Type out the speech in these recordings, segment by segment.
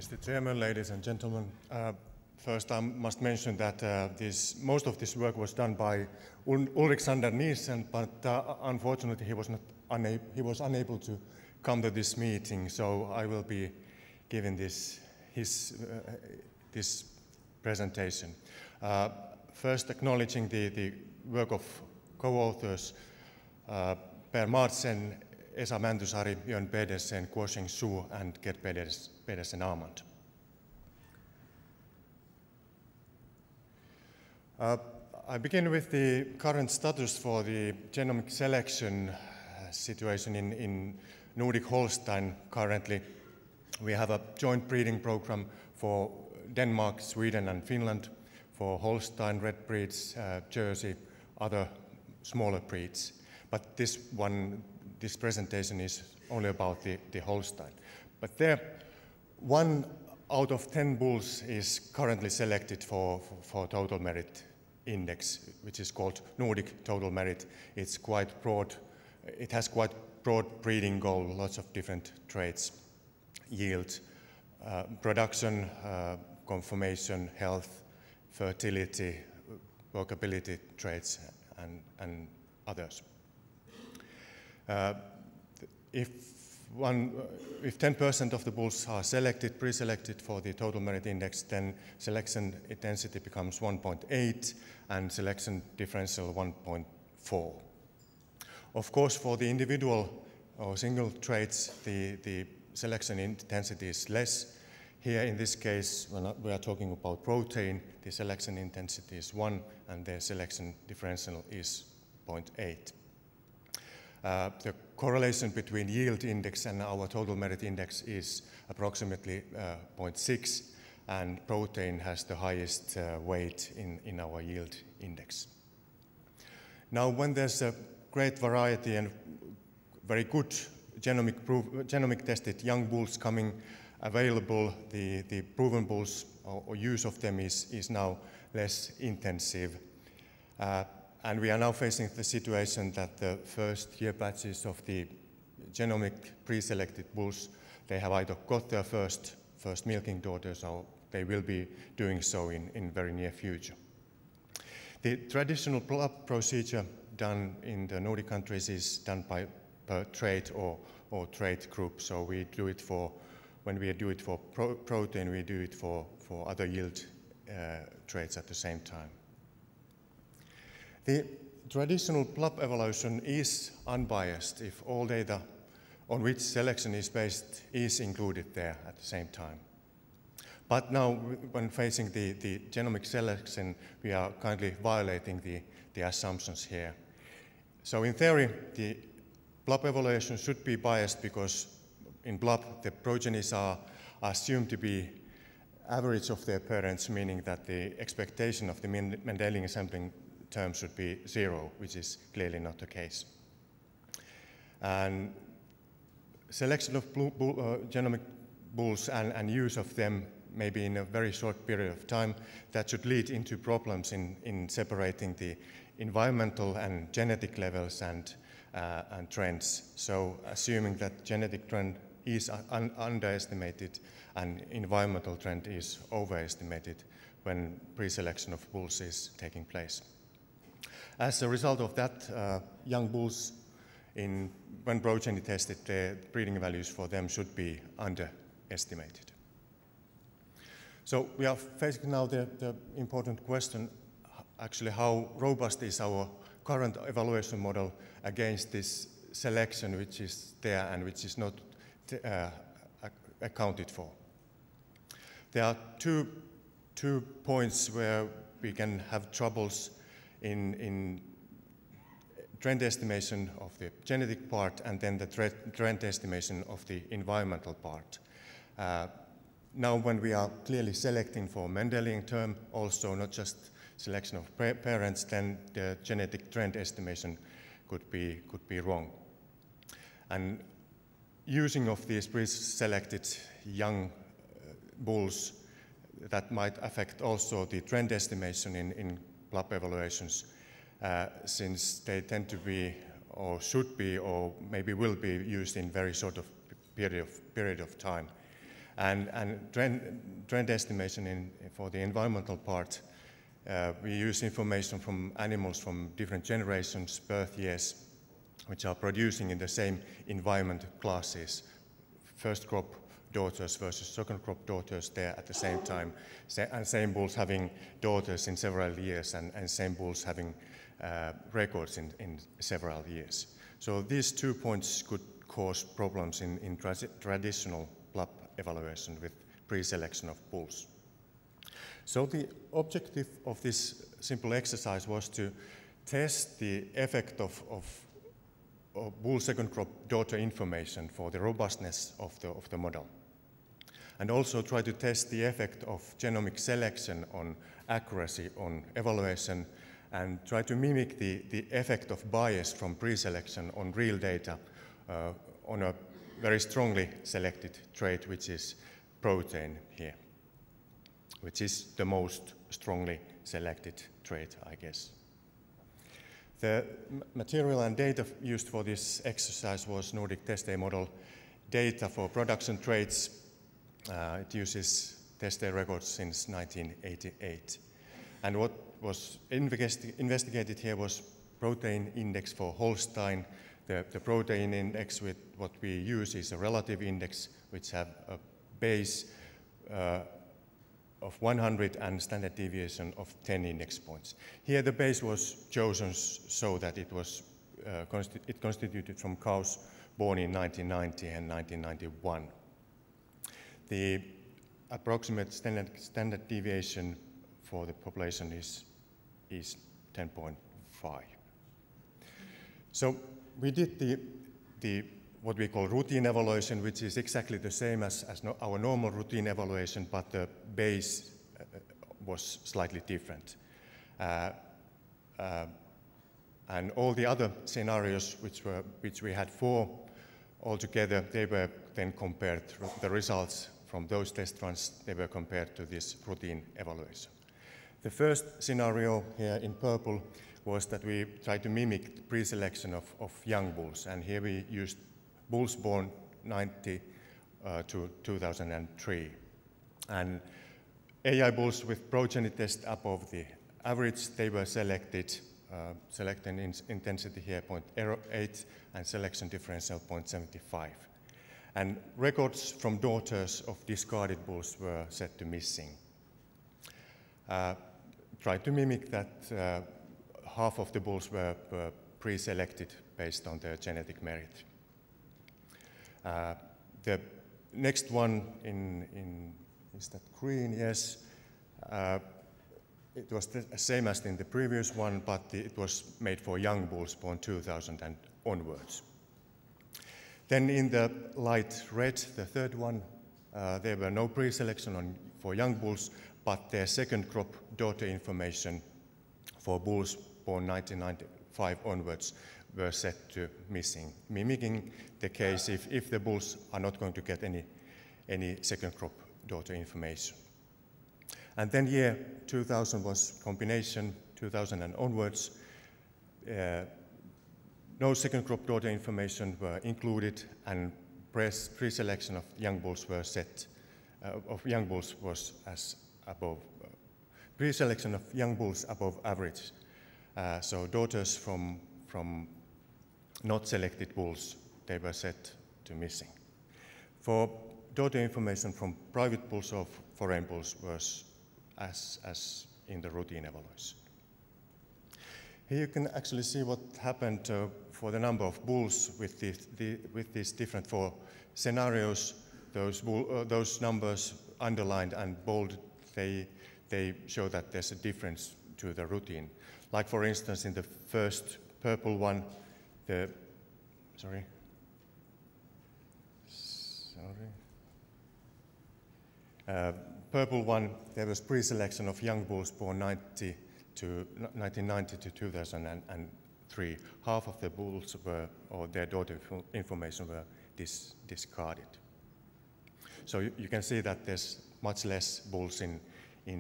Mr. Chairman, ladies and gentlemen, first I must mention that most of this work was done by Ulrik Sander Nielsen, but unfortunately he was unable to come to this meeting, so I will be giving this presentation. First, acknowledging the work of co-authors Per Madsen, Esa Mäntysaari, Jörn Pedersen, Guosheng Xu, and Gert Pedersen Armand. I begin with the current status for the genomic selection situation in Nordic Holstein. Currently, we have a joint breeding program for Denmark, Sweden, and Finland for Holstein, red breeds, Jersey, other smaller breeds. But this presentation is only about the Holstein. But there, 1 out of 10 bulls is currently selected for total merit index, which is called Nordic Total Merit. It's quite broad. It has quite broad breeding goal, lots of different traits: yield, production, conformation, health, fertility, workability traits, and others. If 10% of the bulls are pre-selected for the total merit index, then selection intensity becomes 1.8 and selection differential 1.4. Of course, for the individual or single traits, the selection intensity is less. Here, in this case, when we are talking about protein, the selection intensity is 1 and the selection differential is 0.8. The correlation between yield index and our total merit index is approximately 0.6, and protein has the highest weight in our yield index. Now, when there's a great variety and very good genomic tested young bulls coming available, the proven bulls or use of them is now less intensive. And we are now facing the situation that the first year batches of the genomic pre-selected bulls, they have either got their first milking daughters or they will be doing so in very near future. The traditional PLAB procedure done in the Nordic countries is done per trait or trait group. So we do it when we do it for protein, we do it for other yield traits at the same time. The traditional PLAB evaluation is unbiased if all data on which selection is based is included there at the same time. But now, when facing the genomic selection, we are kindly violating the assumptions here. So in theory, the PLAB evaluation should be biased because in PLAB, the progenies are assumed to be average of their parents, meaning that the expectation of the Mendelian sampling term should be 0, which is clearly not the case. And selection of genomic bulls and use of them maybe in a very short period of time, that should lead into problems in separating the environmental and genetic levels and trends. So assuming that genetic trend is underestimated and environmental trend is overestimated when pre-selection of bulls is taking place. As a result of that, young bulls, when progeny tested, the breeding values for them should be underestimated. So we are facing now the important question, actually, how robust is our current evaluation model against this selection which is there and which is not accounted for. There are two points where we can have troubles in trend estimation of the genetic part and then the trend estimation of the environmental part. Now when we are clearly selecting for Mendelian term, also not just selection of parents, then the genetic trend estimation could be wrong. And using of these pre-selected young bulls, that might affect also the trend estimation in PLAB evaluations, since they tend to be, or should be, or maybe will be used in very short of period of time. And trend estimation for the environmental part, we use information from animals from different generations, birth years, which are producing in the same environment classes. First crop daughters versus second crop daughters there at the same time, and same bulls having daughters in several years, and same bulls having records in several years. So these 2 points could cause problems in traditional BLUP evaluation with pre-selection of bulls. So the objective of this simple exercise was to test the effect of bull second crop daughter information for the robustness of the model, and also try to test the effect of genomic selection on accuracy on evaluation, and try to mimic the effect of bias from pre-selection on real data on a very strongly selected trait, which is protein here, which is the most strongly selected trait, I guess. The material and data used for this exercise was Nordic TestA model data for production traits. It uses TestA records since 1988. And what was investigated here was protein index for Holstein. The protein index with what we use is a relative index, which have a base of 100 and standard deviation of 10 index points. Here the base was chosen so that it was it constituted from cows born in 1990 and 1991. The approximate standard deviation for the population is 10.5. So we did the what we call routine evaluation, which is exactly the same as our normal routine evaluation, but the base was slightly different. And all the other scenarios, which we had 4 altogether, they were then compared, the results from those test runs, they were compared to this routine evaluation. The first scenario here in purple was that we tried to mimic the pre-selection of young bulls, and here we used bulls born 90 to 2003. And AI bulls with progeny test above the average, they were selected, selecting intensity here 0.08 and selection differential 0.75. And records from daughters of discarded bulls were set to missing. Tried to mimic that half of the bulls were pre-selected based on their genetic merit. The next one is that green? Yes. It was the same as in the previous one, but it was made for young bulls born 2000 and onwards. Then in the light red, the third one, there were no pre-selection for young bulls, but their second crop daughter information for bulls born 1995 onwards were set to missing, mimicking the case if the bulls are not going to get any second crop daughter information. And then year 2000 was combination, 2000 and onwards. No second crop daughter information were included, and pre-selection of young bulls were set, was as above. Pre-selection of young bulls above average. So daughters from not selected bulls, they were set to missing. For daughter information from private bulls or foreign bulls was as in the routine evaluation. Here you can actually see what happened for the number of bulls with these different 4 scenarios. Those numbers underlined and bold, they show that there's a difference to the routine. Like for instance, in the first purple one, purple one, there was pre-selection of young bulls born 1990 to 2003. Half of the bulls were, or their daughter information were discarded. So you can see that there's much less bulls in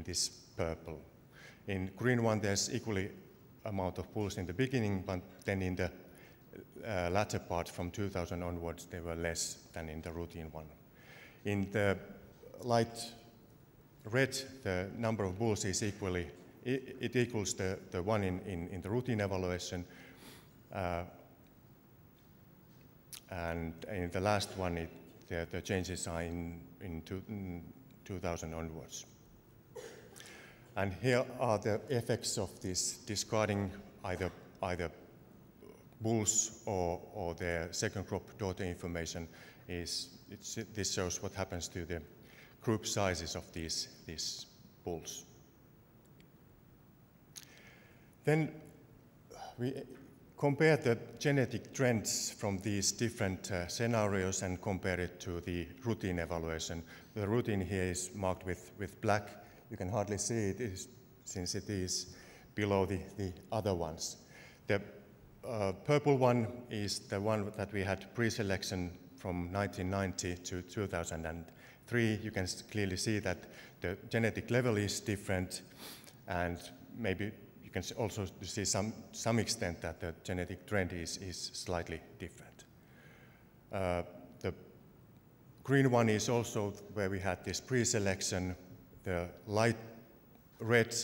this purple. In green one, there's equally amount of bulls in the beginning, but then in the latter part from 2000 onwards, there were less than in the routine one. In the light red, the number of bulls is it equals the one in the routine evaluation. And in the last one, the changes are in 2000 onwards. And here are the effects of this discarding either bulls or their second crop daughter information. This shows what happens to the group sizes of these bulls. Then we compare the genetic trends from these different scenarios and compare it to the routine evaluation. The routine here is marked with black. You can hardly see it since it is below the other ones. The purple one is the one that we had pre-selection from 1990 to 2003. You can clearly see that the genetic level is different, and maybe you can also see some extent that the genetic trend is slightly different. The green one is also where we had this pre-selection. The light red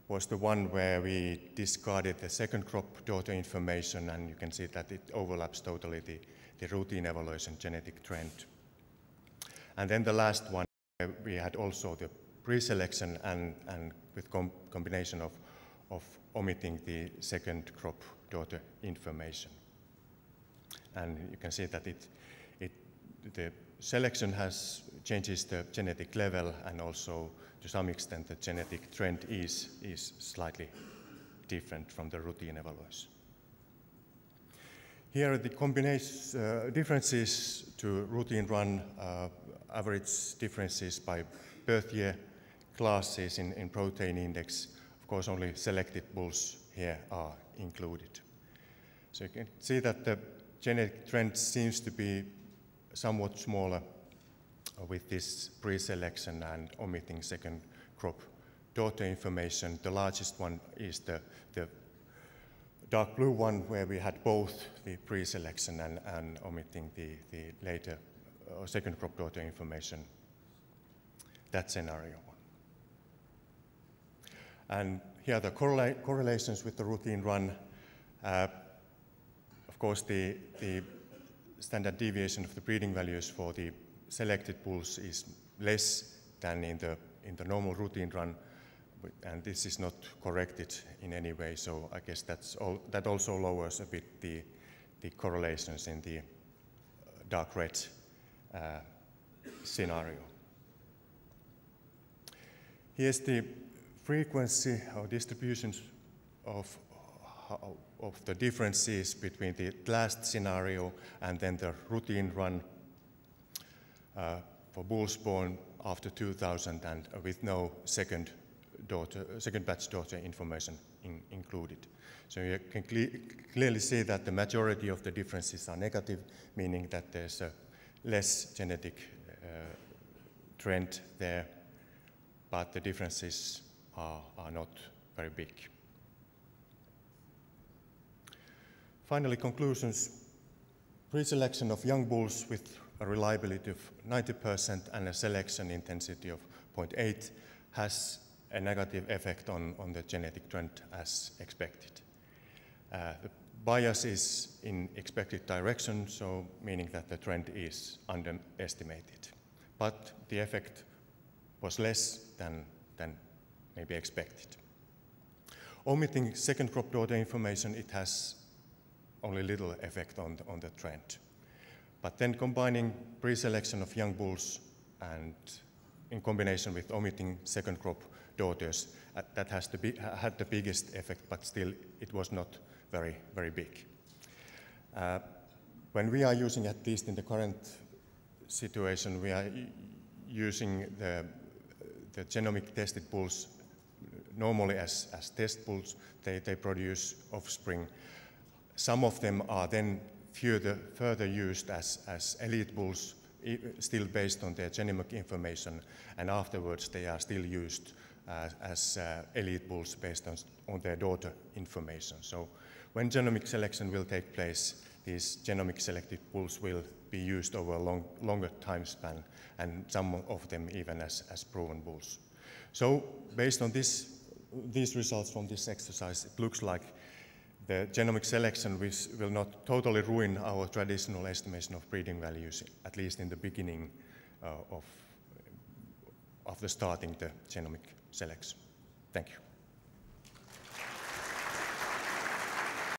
was the one where we discarded the second crop daughter information, and you can see that it overlaps totally the routine evaluation genetic trend. And then the last one, we had also the pre-selection and with combination of omitting the second crop daughter information. And you can see that the selection changes the genetic level, and also to some extent the genetic trend is slightly different from the routine evaluation. Here are the combination differences to routine run, average differences by birth year, classes in protein index. Of course, only selected bulls here are included. So you can see that the genetic trend seems to be somewhat smaller with this pre-selection and omitting second crop daughter information. The largest one is the dark blue one, where we had both the pre-selection and omitting the later second crop daughter information, that scenario one. And here are the correlations with the routine run. Of course, the standard deviation of the breeding values for the selected bulls is less than in the normal routine run, and this is not corrected in any way. So I guess that also lowers a bit the correlations in the dark red scenario. Here's the frequency or distributions of the differences between the last scenario and then the routine run for bulls born after 2000 and with no second batch daughter information included. So you can clearly see that the majority of the differences are negative, meaning that there's a less genetic trend there, but the differences are not very big. Finally, conclusions. Pre-selection of young bulls with a reliability of 90% and a selection intensity of 0.8 has a negative effect on the genetic trend as expected. The bias is in expected direction, so meaning that the trend is underestimated. But the effect was less than maybe expected. Omitting second crop daughter information, it has only little effect on the trend. But then combining pre-selection of young bulls and in combination with omitting second crop daughters, that had the biggest effect, but still it was not very, very big. When we are using, at least in the current situation, we are using the genomic tested bulls normally as test bulls. They produce offspring. Some of them are then further used as elite bulls, still based on their genomic information, and afterwards they are still used as elite bulls based on their daughter information. So when genomic selection will take place, these genomic selected bulls will be used over a longer time span, and some of them even as proven bulls. So based on these results from this exercise, it looks like the genomic selection will not totally ruin our traditional estimation of breeding values, at least in the beginning of the starting the genomic selection. Thank you.